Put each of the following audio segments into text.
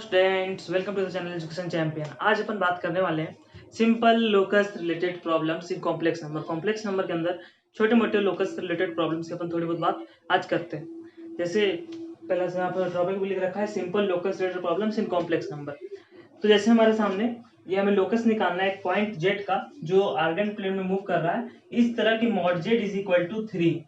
Students, welcome to the channel education champion. आज अपन बात करने वाले हैं simple locus related problems in complex number. Complex number के अंदर छोटे मोटे लोकस रिलेटेड प्रॉब्लम्स की अपन थोड़ी बहुत बात आज करते हैं। जैसे पहला से यहाँ पर टॉपिक भी लिख रखा है simple locus related problems in complex number. तो जैसे हमारे सामने ये हमें लोकस निकालना है एक पॉइंट जेड का जो आर्गन प्लेन में मूव कर रहा है इस तरह की mod z is equal to 3।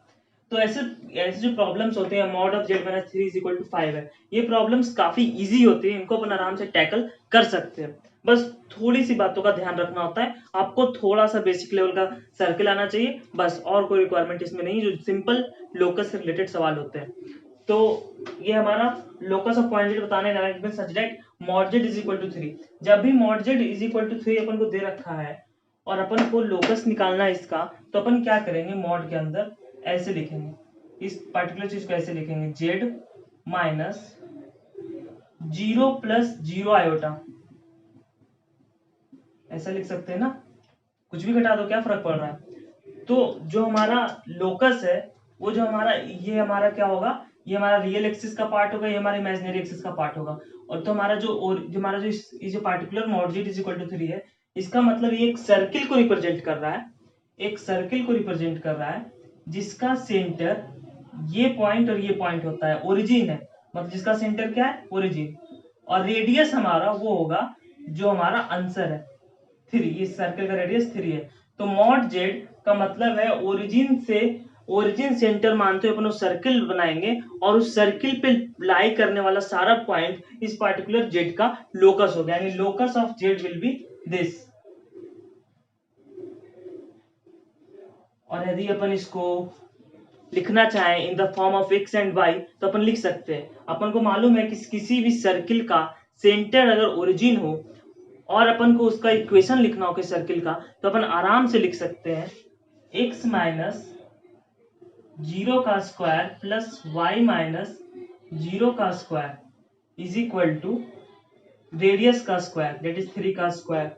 तो ऐसे ऐसे जो प्रॉब्लम्स होते हैं mod of z minus 3 is equal to 5 है, ये प्रॉब्लम्स काफी इजी होती है, इनको अपन आराम से टैकल कर सकते हैं। बस थोड़ी सी बातों का ध्यान रखना होता है, आपको थोड़ा सा बेसिक लेवल का सर्किल आना चाहिए बस, और कोई रिक्वायरमेंट इसमें नहीं। जो सिंपल लोकस से रिलेटेड सवाल होते हैं तो ये हमारा लोकस ऑफ पॉइंट जेड बताने का है such that mod z is equal to 3। जब भी mod z is equal to 3 अपन को दे रखा है और अपन को लोकस निकालना है इसका, तो अपन क्या करेंगे, मॉड के अंदर ऐसे लिखेंगे, इस पर्टिकुलर चीज को ऐसे लिखेंगे, जेड माइनस 0 प्लस 0 आयोटा, ऐसा लिख सकते हैं ना। कुछ भी घटा दो, क्या फर्क पड़ रहा है। तो जो हमारा लोकस है वो जो हमारा ये हमारा क्या होगा, ये हमारा रियल एक्सिस का पार्ट होगा, ये हमारा इमेजिनरी एक्सिस का पार्ट होगा। और तो हमारा जो particular mod z is equal to 3 है, इसका मतलब ये एक सर्किल को रिप्रेजेंट कर रहा है, एक सर्किल को रिप्रेजेंट कर रहा है जिसका सेंटर ये पॉइंट और ये पॉइंट होता है, ओरिजिन है, मतलब जिसका सेंटर क्या है, ओरिजिन। और रेडियस हमारा वो होगा जो हमारा आंसर है 3, इस सर्कल का रेडियस 3 है। तो मॉड जेड का मतलब है ओरिजिन से, ओरिजिन सेंटर मानते हुए अपन उस सर्किल बनाएंगे और उस सर्किल पे लाई करने वाला सारा पॉइंट इस पार्टिकुलर जेड का लोकस होगा, यानी locus of z will be this. और यदि अपन इसको लिखना चाहें in the form of x and y तो अपन लिख सकते हैं। अपन को मालूम है कि किसी भी सर्किल का सेंटर अगर ओरिजिन हो और अपन को उसका इक्वेशन लिखना हो किसी सर्किल का, तो अपन आराम से लिख सकते हैं x माइनस 0 का स्क्वायर प्लस y माइनस 0 का square is equal to radius का स्क्वायर दैट इज 3 का स्क्वायर।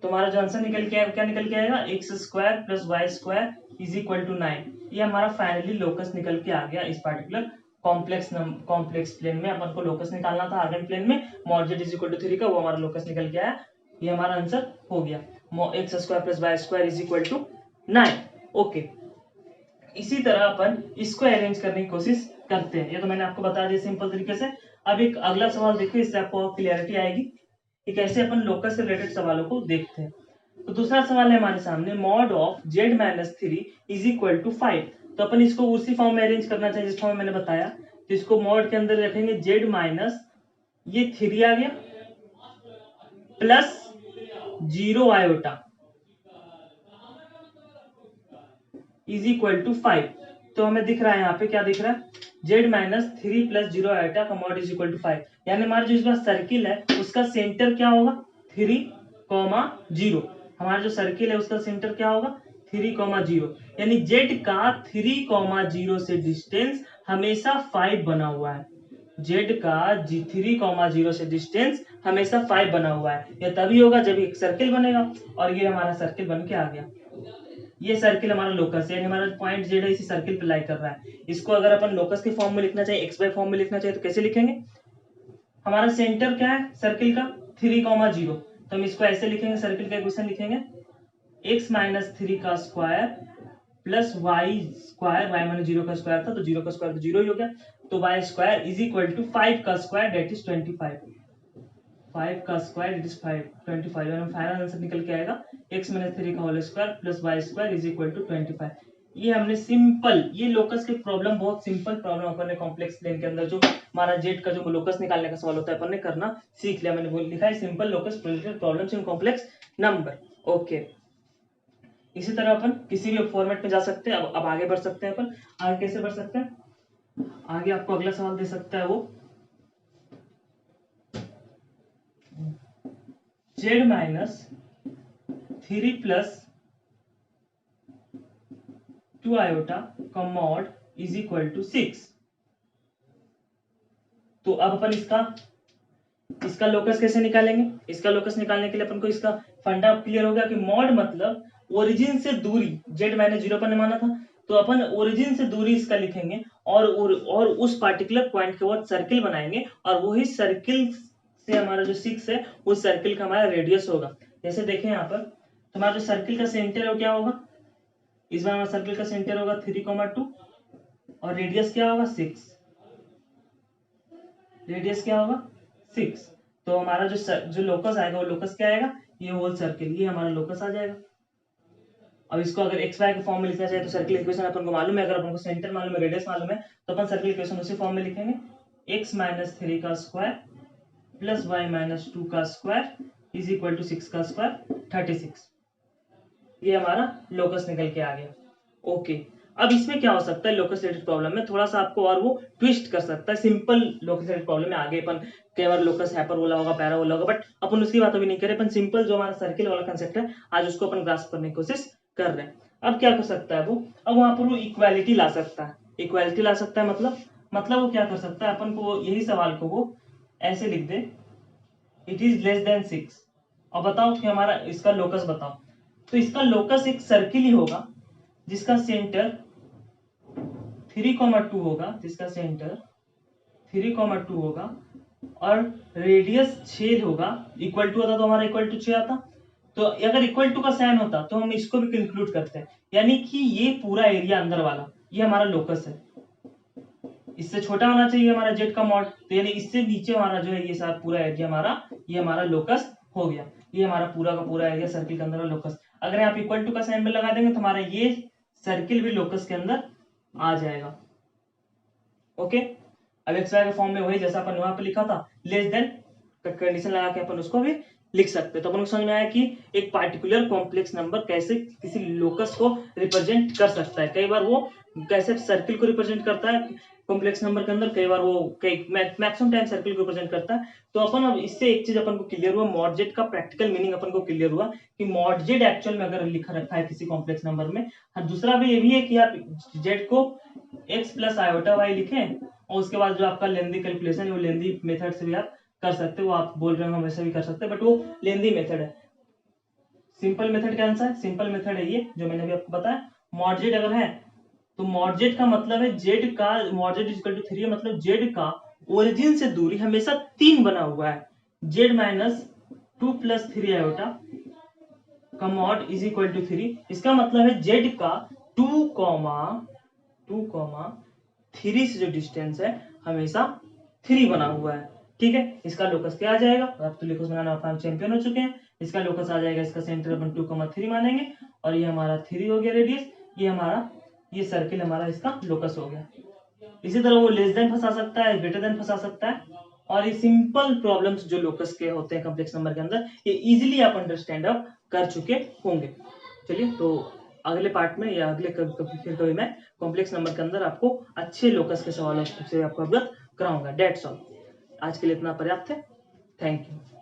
तो हमारा जो आंसर निकल के आएगा, क्या निकल के आएगा, x square plus y square is equal to 9। ये हमारा फाइनली लोकस निकल के आ गया इस पार्टिकुलर कॉम्प्लेक्स प्लेन में। अपन को लोकस निकालना था आर्गन प्लेन में, mod z is equal to 3 का, वो हमारा लोकस निकल के आया। ये हमारा आंसर हो गया, x square plus y square is equal to 9। Okay, इसी तरह अपन इसको अरेंज करने की कोशिश करते हैं। ये तो मैंने आपको बता दिया सिंपल तरीके से। अब एक अगला सवाल देखिए, इससे आपको क्लियरिटी आएगी कि कैसे अपन लोकस से रिलेटेड सवालों को देखते हैं। तो दूसरा सवाल है हमारे सामने, mod of z minus 3 is equal to 5। तो अपन इसको उसी फॉर्म में अरेंज करना चाहिए जिस फॉर्म में मैंने बताया। तो इसको मॉड के अंदर रखेंगे, जेड माइनस ये 3 आ गया plus 0 iota is equal to 5। तो हमें दिख रहा है यहाँ पे, क्या दिख रहा है, जेड माइनस 3 प्लस 0 आयोटा का मॉड इज इक्वल टू 5। यानी हमारा जो इसका सर्किल है उसका सेंटर क्या होगा, 3,0। हमारा जो सर्किल है उसका सेंटर क्या होगा, 3,0। यानी जेड का 3,0 से डिस्टेंस हमेशा 5 बना हुआ है। जेड का 3,0 से डिस्टेंस हमेशा 5 बना हुआ है। यह तभी होगा जब एक सर्किल बनेगा, और ये हमारा सर्किल बन के आ गया। ये सर्किल हमारा लोकस है, यानी हमारा पॉइंट जेड है इसी सर्किल पे लाई कर रहा है। इसको अगर अपन लोकस के फॉर्म में लिखना चाहिए, एक्स वाई फॉर्म में लिखना चाहिए, तो कैसे लिखेंगे, हमारा सेंटर क्या है सर्किल का, 3,0। तो हम इसको ऐसे लिखेंगे, सर्किल का इक्वेशन लिखेंगे, x माइनस 3 का square plus y square, y minus 0 का स्क्वायर था तो 0 का स्क्वायर तो 0 ही हो गया, तो y square is equal to 5 का स्क्वायर दैट इज 25। 5 का square it is 25। Final answer निकल के आएगा x माइनस 3 का whole square plus y square is equal to 25। ये हमने सिंपल, ये लोकस के प्रॉब्लम बहुत सिंपल प्रॉब्लम अपन ने कॉम्प्लेक्स प्लेन के अंदर जो हमारा जेड का जो लोकस निकालने का सवाल होता है अपन ने करना सीख लिया। मैंने लिखा है simple locus related problems in complex number. Okay, इसी तरह अपन किसी भी फॉर्मेट में जा सकते हैं। अब आगे बढ़ सकते हैं अपन, आगे कैसे बढ़ सकते हैं, आगे आपको अगला सवाल दे सकता है वो जेड माइनस 3 प्लस 2 आयोटा का मॉड इज इक्वल टू 6। तो अब अपन इसका लोकस कैसे निकालेंगे, इसका लोकस निकालने के लिए अपन को इसका फंडा क्लियर हो गया कि मॉड मतलब ओरिजिन से दूरी, जेड माइनस 0 अपन ने माना था, तो अपन ओरिजिन से दूरी इसका लिखेंगे और उस पार्टिकुलर पॉइंट के बाद सर्किल बनाएंगे और वही सर्किल इससे हमारा जो 6 है उस सर्किल का हमारा रेडियस होगा। जैसे देखें यहाँ पर, तो हमारा जो सर्किल का सेंटर है वो क्या होगा, इस बार हमारा सर्किल का सेंटर होगा 3,2 और रेडियस क्या होगा 6, रेडियस क्या होगा 6। तो हमारा जो लोकस आएगा वो लोकस क्या आएगा, ये होल सर्किल, ये हमारा लोकस आ जाएगा। अब इसको अगर एक्स वाई के फॉर्म में लिखना चाहिए तो सर्किल इक्वेशन अपन को मालूम है, अगर अपन को सेंटर मालूम है, रेडियस मालूम है, तो अपन सर्किल इक्वेशन उसी फॉर्म में लिखेंगे, x माइनस 3 का स्क्वायर प्लस y माइनस 2 का स्क्वायर इज इक्वल टू 6 का स्क्वायर 36। ये हमारा लोकस निकल के आ गया। ओके, अब इसमें क्या हो सकता है, लोकस रिलेटेड प्रॉब्लम में थोड़ा सा आपको और वो ट्विस्ट कर सकता है। सिंपल लोकस रिलेटेड प्रॉब्लम में आगे अपन कई बार लोकस हाइपरबोला होगा, पैराबोला होगा, बट अपन उसकी बात अभी नहीं करें। अपन सिंपल जो हमारा सर्किल वाला कंसेप्ट है आज उसको अपन ग्रास्प करने की कोशिश कर रहे हैं। अब क्या कर सकता है वो, अब वहां पर वो इक्वालिटी ला सकता है, इक्वालिटी ला सकता है, मतलब वो क्या कर सकता है, अपन को यही सवाल को वो ऐसे लिख दे, इट इज लेस देन 6, और बताओ कि हमारा इसका लोकस बताओ। तो इसका लोकस एक सर्किल ही होगा जिसका सेंटर 3,2 होगा, जिसका सेंटर 3,2 होगा और रेडियस 6 होगा। इक्वल टू होता तो हमारा इक्वल टू 6 आता। तो अगर इक्वल टू का साइन होता तो हम इसको भी इंक्लूड करते हैं, यानी कि ये पूरा एरिया अंदर वाला ये हमारा लोकस है। इससे छोटा होना चाहिए हमारा जेड का मॉड, तो यानी इससे नीचे हमारा जो है ये सारा पूरा एरिया हमारा, ये हमारा लोकस हो गया। ये हमारा पूरा का पूरा एरिया सर्किल के अंदर वाला लोकस। अगर आप इक्वल टू का साइन में लगा देंगे तो हमारा ये सर्किल भी लोकस के अंदर आ जाएगा। ओके, अब एक्स वाई के फॉर्म में वही जैसा अपन वहां पे लिखा था, लेस देन कंडीशन लगा के अपन उसको भी लिख सकते हैं। तो अपन को समझ में आया कि एक पार्टिकुलर कॉम्प्लेक्स नंबर कैसे किसी लोकस को रिप्रेजेंट कर सकता है। कई बार वो कैसे सर्किल को रिप्रेजेंट करता है कॉम्प्लेक्स नंबर के अंदर, कई बार वो मैक्सिमम टाइम सर्किल को रिप्रेजेंट करता है। तो अपन अब इससे एक चीज अपन को क्लियर हुआ, मॉड जेड का प्रैक्टिकल मीनिंग अपन को क्लियर हुआ कि मॉड जेड एक्चुअल में अगर लिखा रखा है किसी कॉम्प्लेक्स नंबर में। दूसरा भी ये भी है कि आप जेड को एक्स प्लस आयोटा वाई लिखें और उसके बाद जो आपका लेंदी कैलकुलेशन है वो लेंदी मेथड से भी आप कर सकते हो। आप बोल रहे हो हम वैसे भी कर सकते हैं, बट वो लेंदी मेथड है। सिंपल मेथड कौन सा है, सिंपल मेथड है ये जो मैंने अभी आपको बताया। मॉड जेड अगर है तो मॉड जेड का मतलब है जेड का, मॉड जेड इक्वल टू 3 मतलब जेड का ओरिजिन से दूरी हमेशा 3 बना हुआ है। जेड माइनस 2 प्लस 3 आयोटा का मॉड इज इक्वल टू 3। इसका मतलब है जेड का 2, 3 से जो डिस्टेंस है हमेशा 3 बना हुआ है। ठीक है, इसका लोकस क्या आ जाएगा, अब तो लोकस बनाना अपन चैंपियन हो चुके हैं। इसका लोकस आ जाएगा, इसका सेंटर अपन 2,3 मानेंगे और ये हमारा 3 हो गया रेडियस, ये हमारा ये सर्किल हमारा इसका लोकस हो गया। इसी तरह वो लेस देन फंसा सकता है, ग्रेटर देन फंसा सकता है, और ये सिंपल प्रॉब्लम्स जो लोकस के होते हैं कॉम्प्लेक्स नंबर के अंदर ये इजीली आप अंडरस्टैंड अप कर चुके होंगे। चलिए, तो अगले पार्ट में या अगले फिर कभी मैं कॉम्प्लेक्स नंबर के अंदर आपको अच्छे लोकस के सवालों से आपको अवगत कराऊंगा। डेट्स ऑल, आज के लिए इतना पर्याप्त है। Thank you.